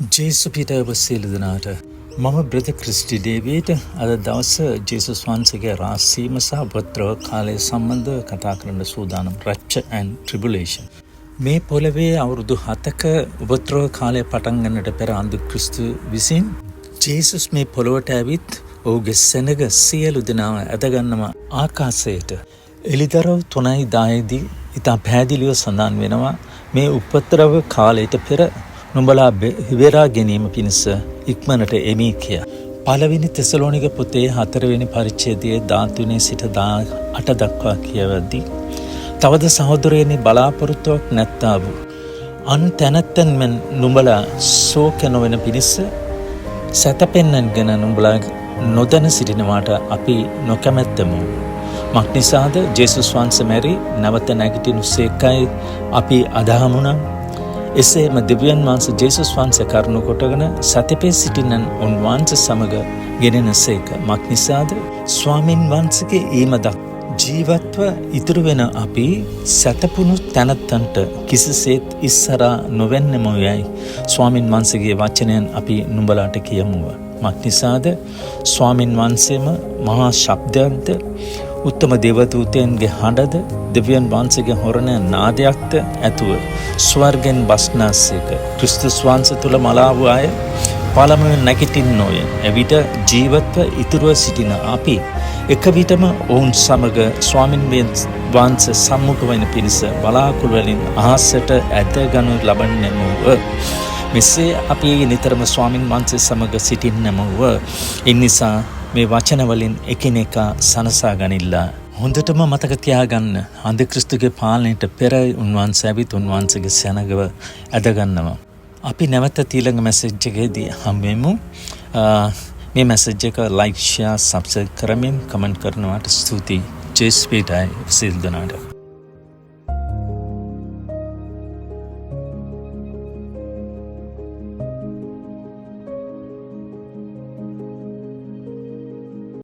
ජේසු පිටව සියලු දෙනාට මම බ්‍රදර් ක්‍රිස්ටි ඩේවිඩ් අද දවස ජේසුස් වහන්සේගේ රාසීම සහ උපද්‍රව කාලය සම්බන්ධව කතා කරන්න සූදානම්. rapture and tribulation. මේ පොළවේ අවුරුදු 7ක උපද්‍රව කාලය පටන් ගන්නට පෙර අන්දු ක්‍රිස්තු විසින් ජේසුස් මේ පොළොවට ඇවිත් ඔහුගේ සෙනග සියලු දෙනාව ඇදගන්නම ආකාශයට එළිදරව් 3:10 ඉතා පැහැදිලිව සඳහන් වෙනවා. මේ උපද්‍රව කාලයට පෙර නුඹලා හිවරා ගැනීම පිණිස ඉක්මනට එමි කිය. පළවෙනි තෙසලෝනික පොතේ 4වෙනි පරිච්ඡේදයේ 13 සිට 18 දක්වා කියවද්දී තවද සහෝදරයනි බලාපොරොත්තුවක් නැත්තා වූ අන් තැනැත්තන් මෙන් නුඹලා ශෝක නොවන පිණිස සැතපෙන්නගෙන නුඹලා නොදැන සිටිනවාට අපි නොකැමැත්තමු. මක්නිසාද ජේසුස් වහන්සේ මැරි නැවත නැගිටිනු සේකයි අපි අදහමුනම් එසේම දෙවියන් වහන්සේ ජේසුස් වහන්සේ කරුණු කොටගෙන සතපේ සිටින්නන් උන්වහන්සේ සමග ගෙනෙන සේක. මක්නිසාද ස්වාමින් වහන්සේගේ ඊමදක් ජීවත්ව ඉතුරු වෙන අපි සතපුණු තැනත්තන්ට කිසිසේත් ඉස්සරා නොවෙන්නම යයි ස්වාමින් වහන්සේගේ වචනයෙන් අපි නුඹලාට කියමුව. මක්නිසාද ස්වාමින් වහන්සේම මහා ශබ්දයක්ද උත්තම දේවදූතයන්ගේ හඬද දෙවියන් වහන්සේගේ හොරණ නාදයක්ද ඇතුව ස්වර්ගෙන් බස්නාසේක. ක්‍රිස්තුස් වහන්සේ තුල මලා වූ අය පළමුවෙන් නැගිටින්නෝය. එවිට ජීවත්ව ඉතුරුව සිටින අපි එක විටම ඔවුන් සමග ස්වාමින් වහන්සේ සම්මුඛ වෙන පිණිස බලාකුළු වලින් අහසට ඇදගනු ලබන්නෙමුව. මෙසේ අපි නිතරම ස්වාමින් වහන්සේ සමග සිටින්නෙමුව. ඒ නිසා මේ වචන වලින් එකිනෙකා සනසා ගනිල්ලා. හොඳටම මතක තියාගන්න, අන්තික්‍රිස්තුගේ පාලනයට පෙර උන්වහන්සේ ඇවිත් උන්වහන්සේගේ සෙනගව ඇදගන්නවා. අපි නැවත ඊළඟ මැසේජ් එකේදී හම්බෙමු. මේ මැසේජ් එක ලයික්, ෂෙයා, සබ්ස්ක්‍රයිබ් කරමින් කමෙන්ට් කරනවාට ස්තුතියි. ජේසුස් පිටයි සිල් දනාට.